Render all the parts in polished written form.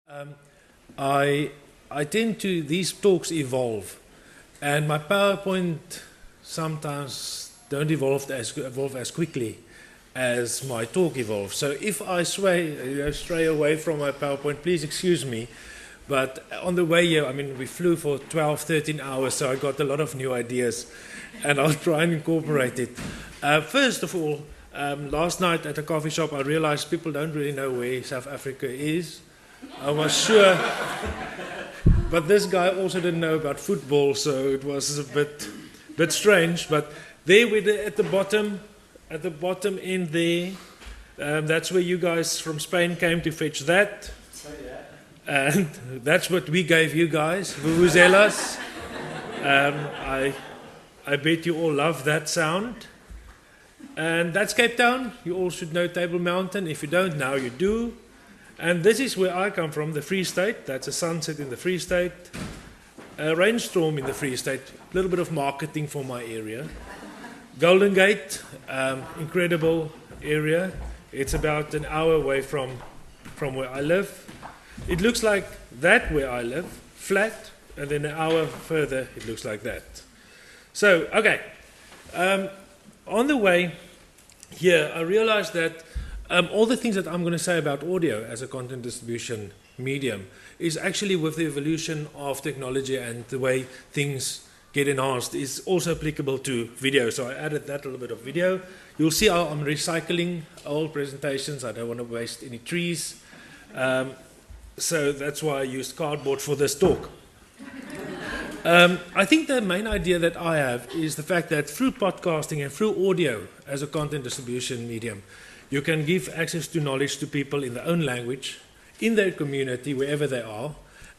Um, I I tend to these talks evolve, and my PowerPoint sometimes don't evolve as quickly as my talk evolves. So if I stray away from my PowerPoint, please excuse me. But on the way here, I mean, we flew for 12, 13 hours, so I got a lot of new ideas, and I'll try and incorporate it. First of all, last night at a coffee shop, I realized people don't really know where South Africa is. I was sure, but this guy also didn't know about football, so it was a bit strange. But there, at the bottom end there, that's where you guys from Spain came to fetch that. And that's what we gave you guys, vuvuzelas. I bet you all love that sound. And that's Cape Town. You all should know Table Mountain. If you don't, now you do. And this is where I come from, the Free State. That's a sunset in the Free State. A rainstorm in the Free State. A little bit of marketing for my area. Golden Gate, incredible area. It's about an hour away from where I live. It looks like that where I live, flat, and then an hour further it looks like that. So, okay, on the way here I realized that all the things that I'm going to say about audio as a content distribution medium is actually with the evolution of technology and the way things get enhanced is also applicable to video. So I added that little bit of video. You'll see how I'm recycling old presentations. I don't want to waste any trees. So that's why I used cardboard for this talk. I think the main idea that I have is the fact that through podcasting and through audio as a content distribution medium, you can give access to knowledge to people in their own language, in their community, wherever they are,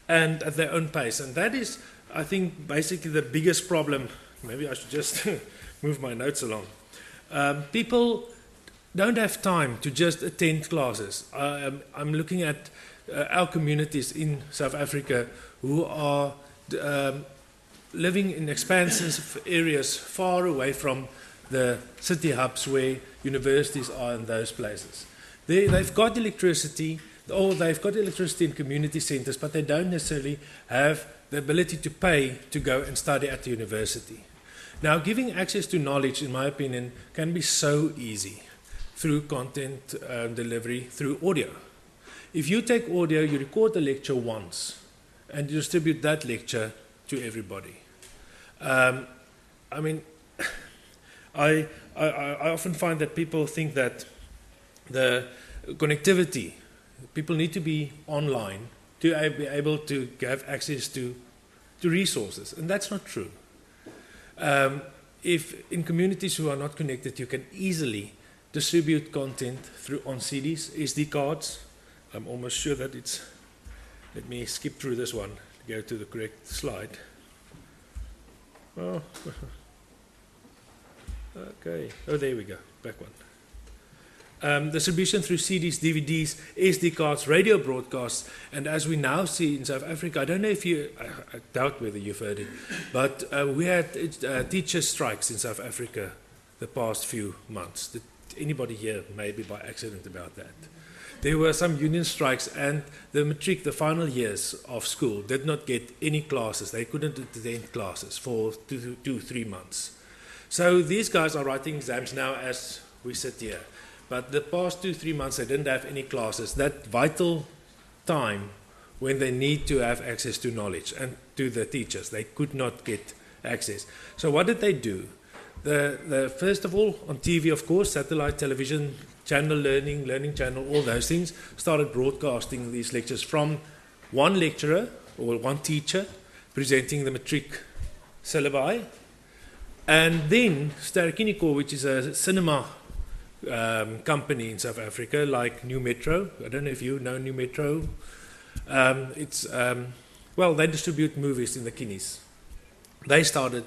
and at their own pace. And that is, I think, basically the biggest problem. Maybe I should just move my notes along. People don't have time to just attend classes. I'm looking at our communities in South Africa who are living in expansive areas far away from the city hubs where universities are in those places. They've got electricity, or they've got electricity in community centers, but they don't necessarily have the ability to pay to go and study at the university. Now, giving access to knowledge, in my opinion, can be so easy through content delivery, through audio. If you take audio, you record the lecture once and you distribute that lecture to everybody. I mean, I often find that people think that the connectivity, people need to be online to be able to have access to resources, and that's not true. If in communities who are not connected, you can easily distribute content on CDs, SD cards. I'm almost sure that it's, let me skip through this one, go to the correct slide. Oh, okay, oh there we go, back one. Distribution through CDs, DVDs, SD cards, radio broadcasts, and as we now see in South Africa, I don't know if you, I doubt whether you've heard it, but we had teacher strikes in South Africa the past few months. Did anybody here maybe by accident about that? There were some union strikes, and the matric, the final years of school, did not get any classes. They couldn't attend classes for 3 months. So these guys are writing exams now as we sit here. But the past 3 months, they didn't have any classes. That vital time when they need to have access to knowledge and to the teachers, they could not get access. So what did they do? The first of all, on TV, of course, satellite television, channel learning channel, all those things, started broadcasting these lectures from one lecturer or one teacher presenting the matric syllabi. And then Ster-Kinekor, which is a cinema company in South Africa, like New Metro. I don't know if you know New Metro. Well, they distribute movies in the kines. They started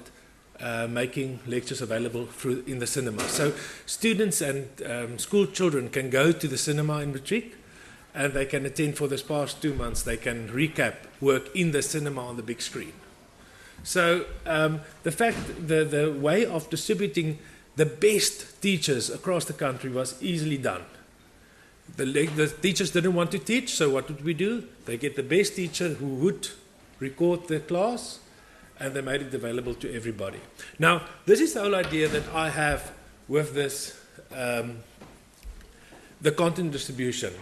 making lectures available in the cinema. So students and school children can go to the cinema in matric, and they can attend for this past 2 months. They can recap work in the cinema on the big screen. So the way of distributing the best teachers across the country was easily done. The teachers didn't want to teach, so what did we do? They get the best teacher who would record the class, and they made it available to everybody. Now, this is the whole idea that I have with this, the content distribution.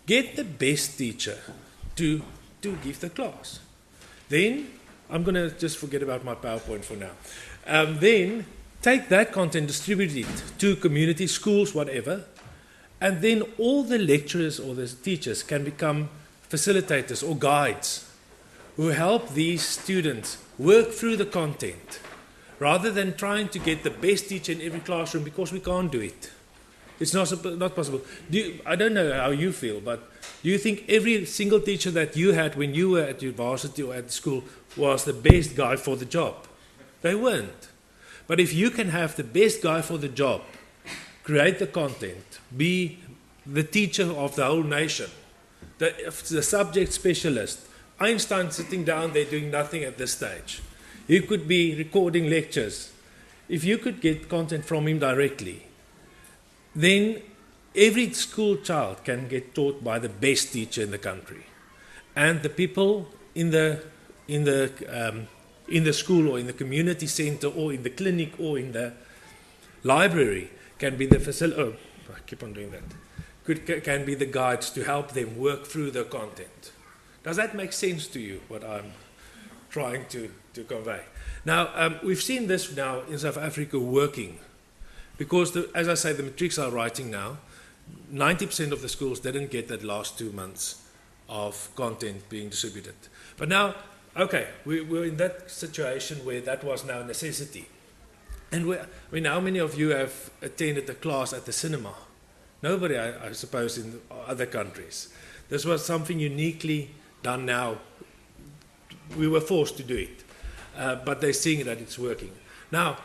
Get the best teacher to give the class. Then, I'm going to just forget about my PowerPoint for now. Then, take that content, distribute it to community schools, whatever, and then all the lecturers or the teachers can become facilitators or guides who help these students work through the content rather than trying to get the best teacher in every classroom, because we can't do it. It's not possible. I don't know how you feel, but do you think every single teacher that you had when you were at university or at school was the best guy for the job? They weren't. But if you can have the best guy for the job, create the content, be the teacher of the whole nation, the subject specialist, Einstein sitting down there doing nothing at this stage. You could be recording lectures. If you could get content from him directly, then every school child can get taught by the best teacher in the country. And the people in the school or in the community center or in the clinic or in the library can be the facilitator. Oh, I keep on doing that. Can be the guides to help them work through the content. Does that make sense to you, what I'm trying to convey? Now, we've seen this now in South Africa working, because, as I say, the matrics are writing now. 90% of the schools didn't get that last 2 months of content being distributed. But now, okay, we're in that situation where that was now a necessity. And how many of you have attended a class at the cinema? Nobody, I suppose, in other countries. This was something uniquely done now. We were forced to do it, but they're seeing that it's working. Now,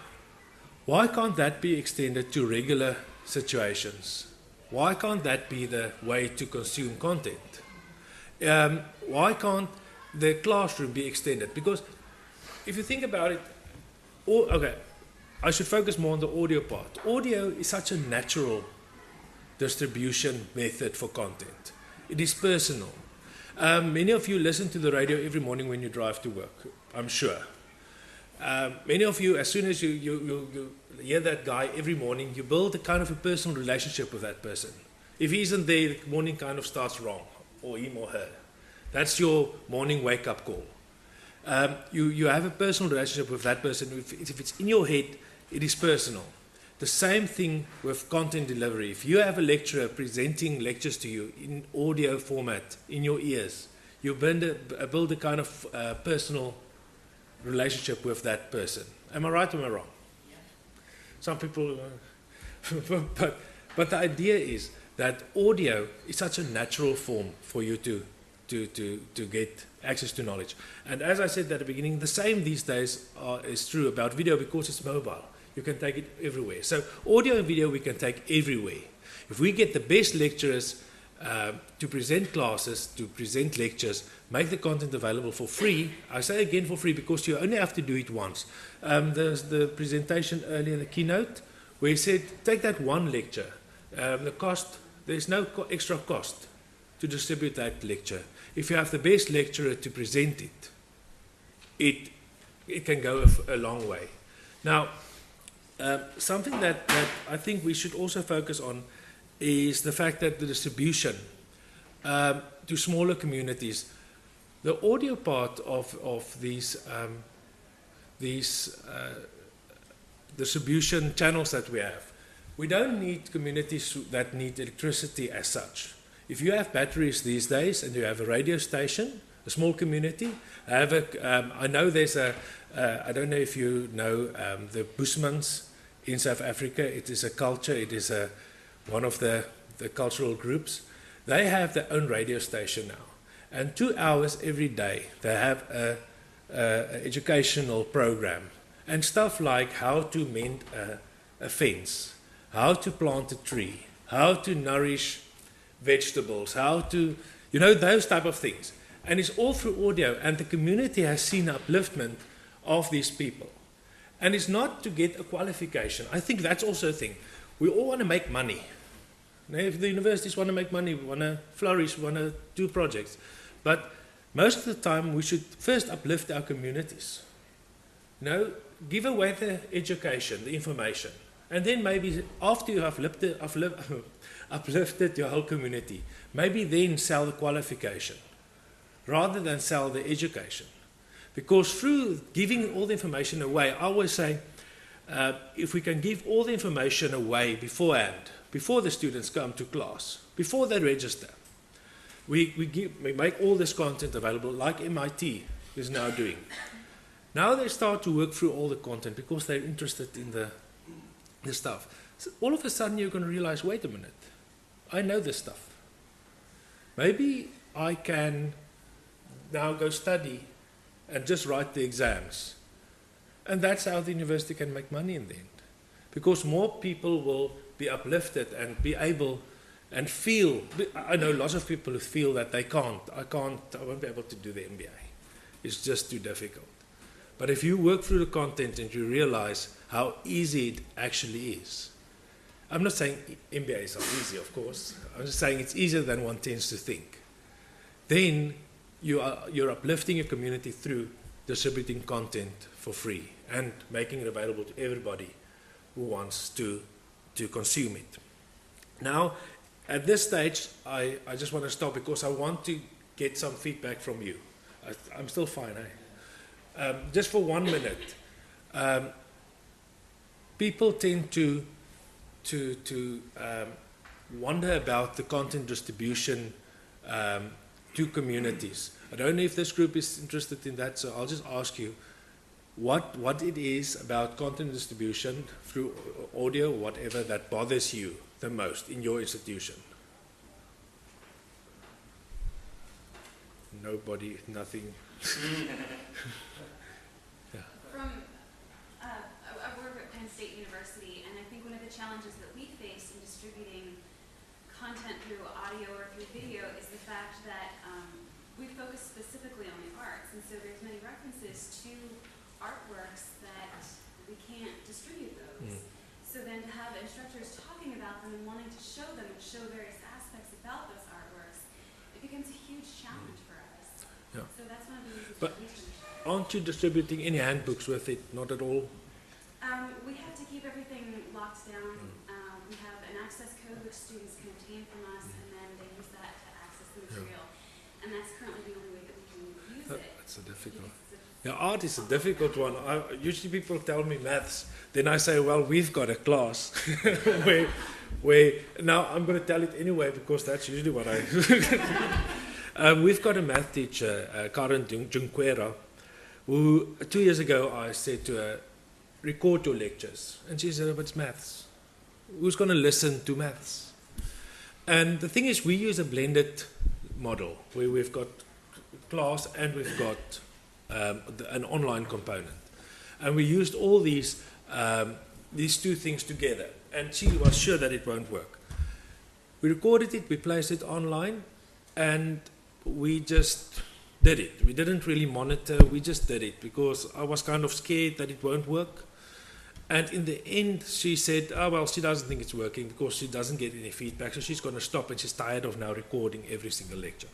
why can't that be extended to regular situations? Why can't that be the way to consume content? Why can't the classroom be extended? Because if you think about it, okay, I should focus more on the audio part. Audio is such a natural distribution method for content. It is personal. Many of you listen to the radio every morning when you drive to work, I'm sure. Many of you, as soon as you hear that guy every morning, you build a kind of a personal relationship with that person. If he isn't there, the morning kind of starts wrong, or him or her. That's your morning wake-up call. You have a personal relationship with that person. If it's in your head, it is personal. The same thing with content delivery. If you have a lecturer presenting lectures to you in audio format, in your ears, you build a kind of personal relationship with that person. Am I right or am I wrong? Yeah. Some people, but the idea is that audio is such a natural form for you to get access to knowledge. And as I said at the beginning, the same these days is true about video, because it's mobile. You can take it everywhere. So audio and video we can take everywhere. If we get the best lecturers to present classes, to present lectures, make the content available for free. I say again for free because you only have to do it once. There's the presentation earlier, the keynote, where he said, take that one lecture. The cost, there's no extra cost to distribute that lecture. If you have the best lecturer to present it, it can go a long way. Now, something that I think we should also focus on is the fact that the distribution to smaller communities, the audio part of these distribution channels that we have, we don't need communities that need electricity as such. If you have batteries these days and you have a radio station, a small community, I know there's I don't know if you know the Bushmans in South Africa. It is a culture, it is one of the cultural groups. They have their own radio station now. And 2 hours every day, they have an educational program. And stuff like how to mend a fence, how to plant a tree, how to nourish vegetables, how to, those type of things. And it's all through audio. And the community has seen upliftment of these people. And it's not to get a qualification. I think that's also a thing. We all want to make money. Now, if the universities want to make money, want to flourish, want to do projects. But most of the time, we should first uplift our communities. Give away the education, the information. And then maybe after you have uplifted your whole community, maybe then sell the qualification rather than sell the education. Because through giving all the information away, I always say, if we can give all the information away beforehand, before the students come to class, before they register, we make all this content available like MIT is now doing. Now they start to work through all the content because they're interested in the stuff. So all of a sudden you're going to realize, wait a minute, I know this stuff. Maybe I can now go study and just write the exams. And that's how the university can make money in the end. Because more people will be uplifted and be able and feel. I know lots of people who feel that I won't be able to do the MBA. It's just too difficult. But if you work through the content and you realize how easy it actually is. I'm not saying MBA is not easy, of course. I'm just saying it's easier than one tends to think. Then you're uplifting your community through distributing content for free and making it available to everybody who wants to consume it. Now, at this stage, I just want to stop because I want to get some feedback from you. I'm still fine, eh? Just for 1 minute. People tend to wonder about the content distribution to communities. I don't know if this group is interested in that, so I'll just ask you what it is about content distribution through audio or whatever that bothers you the most in your institution. Nobody, nothing. Yeah. I work at Penn State University, and I think one of the challenges that we face in distributing content through audio or through video is the fact that we focus specifically on the arts, and so there's many references to artworks that we can't distribute those. So then to have instructors talking about them and wanting to show them and show various aspects about those artworks, it becomes a huge challenge for us. Yeah. So that's one of the reasons. But aren't you distributing any handbooks with it? Not at all? We have to keep everything locked down. We have an access code which students can obtain from us, and then they use that to access the material. And that's currently the only way that we can use it. That's a difficult. Yeah, art is a difficult one. Usually people tell me maths. Then I say, well, we've got a class where now I'm going to tell it anyway because that's usually what I. We've got a math teacher, Karen Junquera, who 2 years ago I said to her, record your lectures. And she said, but it's maths. Who's going to listen to maths? And the thing is, we use a blended model where we've got class and we've got an online component. And we used all these two things together. And she was sure that it won't work. We recorded it, we placed it online, and we just did it. We didn't really monitor, we just did it because I was kind of scared that it won't work. And in the end, she said, oh, well, she doesn't think it's working because she doesn't get any feedback, so she's going to stop, and she's tired of now recording every single lecture.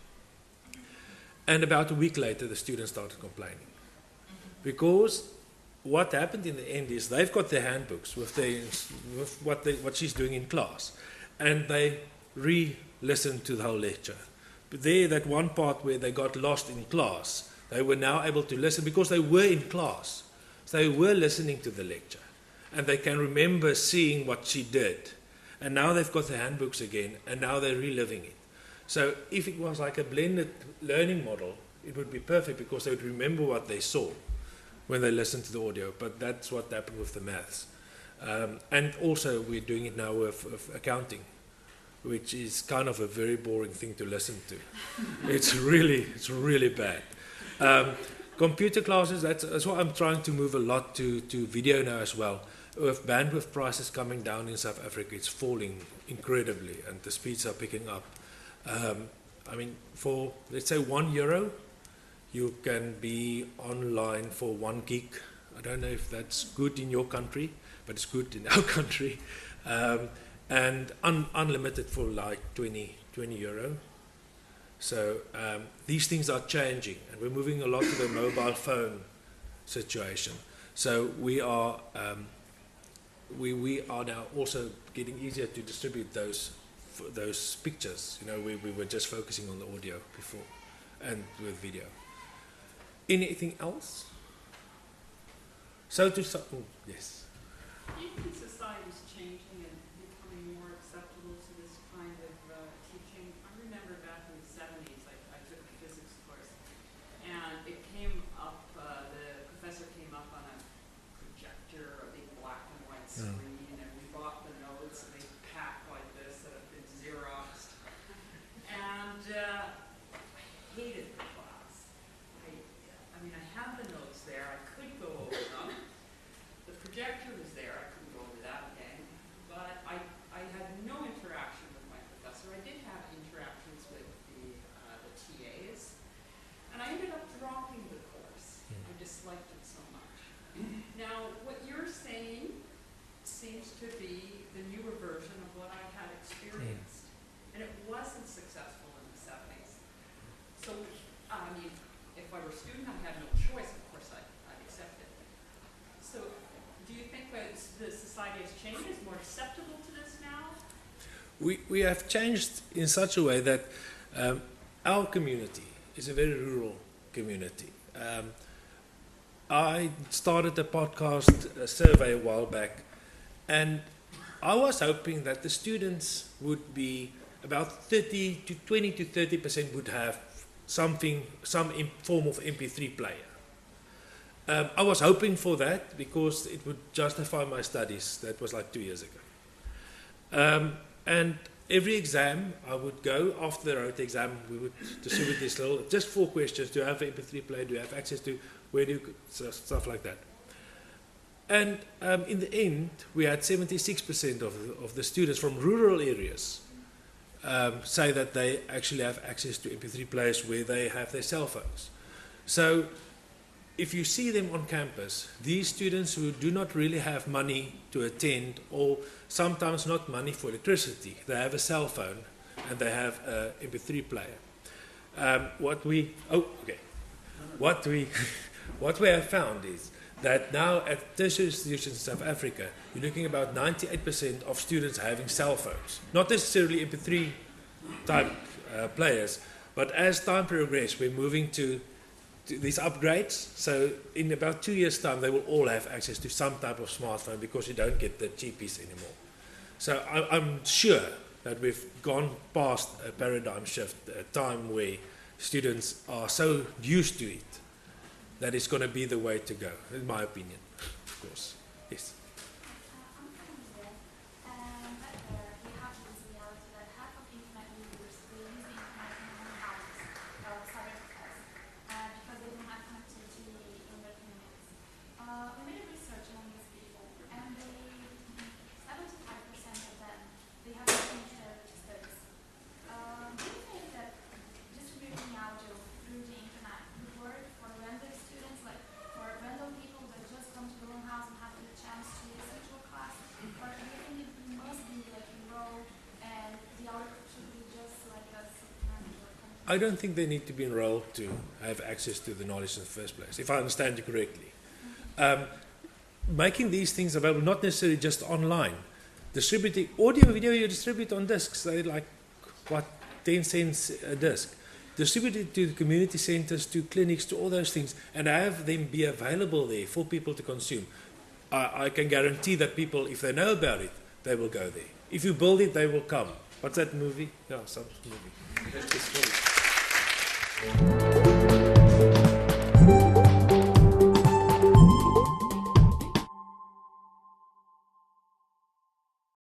And about a week later, the students started complaining. Because what happened in the end is they've got their handbooks with what she's doing in class, and they re-listened to the whole lecture. But there, that one part where they got lost in class, they were now able to listen because they were in class. So they were listening to the lecture. And they can remember seeing what she did. And now they've got the handbooks again, and now they're reliving it. So if it was like a blended learning model, it would be perfect because they would remember what they saw when they listened to the audio. But that's what happened with the maths. And also we're doing it now with accounting, which is kind of a very boring thing to listen to. It's really bad. Computer classes, that's what I'm trying to move a lot to video now as well. With bandwidth prices coming down in South Africa, it's falling incredibly, and the speeds are picking up. I mean, for, let's say, €1, you can be online for 1 gig. I don't know if that's good in your country, but it's good in our country. and unlimited for like 20 euro. So these things are changing, and we're moving a lot to the mobile phone situation. So we are now also getting easier to distribute those pictures. You know, we were just focusing on the audio before, and with video. Anything else? So yes. Do you think society is changing and becoming more acceptable to this kind of teaching? I remember back in the 70s, I took a physics course, and it came up, the professor came up on a projector, a big black and white screen, and we bought the notes, and they packed like this that have been Xeroxed. And I hated the class. I mean, I had the notes there, I could go over them. The projector was there, I couldn't go over that again. But I had no interaction with my professor. I did have interactions with the TAs. And I ended up dropping the course. I disliked it so much. Now, what you're saying seems to be the newer version of what I had experienced. And it wasn't successful in the 70s. So, I mean, if I were a student, I had no choice, of course I'd accept it. So, do you think that the society has changed, is more acceptable to this now? We have changed in such a way that our community is a very rural community. I started a podcast survey a while back, and I was hoping that the students would be about 20 to 30% would have some form of MP3 player. I was hoping for that because it would justify my studies. That was like 2 years ago. And every exam I would go, after the road exam, we would distribute this little, just 4 questions. Do you have an MP3 player? Do you have access to, where do you, stuff like that. And in the end, we had 76% of the students from rural areas say that they actually have access to MP3 players where they have their cell phones. So if you see them on campus, these students who do not really have money to attend, or sometimes not money for electricity, they have a cell phone and they have an MP3 player. What we have found is that now at tertiary institutions in South Africa, you're looking about 98% of students having cell phones. Not necessarily MP3 type players, but as time progresses, we're moving to these upgrades. So in about 2 years' time, they will all have access to some type of smartphone because you don't get the cheapies anymore. So I'm sure that we've gone past a paradigm shift, a time where students are so used to it that it's going to be the way to go, in my opinion, of course. Yes. I'm from India, and back there we have this reality that half of internet users they use the internet in their own houses, cyber cafes, because they don't have connectivity in their communities. We made a research among these people, and 75% of them they have internet studies. Do you think that distributing audio through the internet would work for random students, like for random people that just come to their own house and have the chance to listen to a class? Or do you think it must be like enrolled and the audio should be just like a supplementary? I don't think they need to be enrolled to have access to the knowledge in the first place, if I understand you correctly. Making these things available, not necessarily just online. Distributing audio and video, you distribute on discs. They're like, 10 cents a disc. Distribute it to the community centers, to clinics, to all those things, and have them be available there for people to consume. I can guarantee that people, if they know about it, they will go there. If you build it, they will come. What's that movie? Yeah, some movie.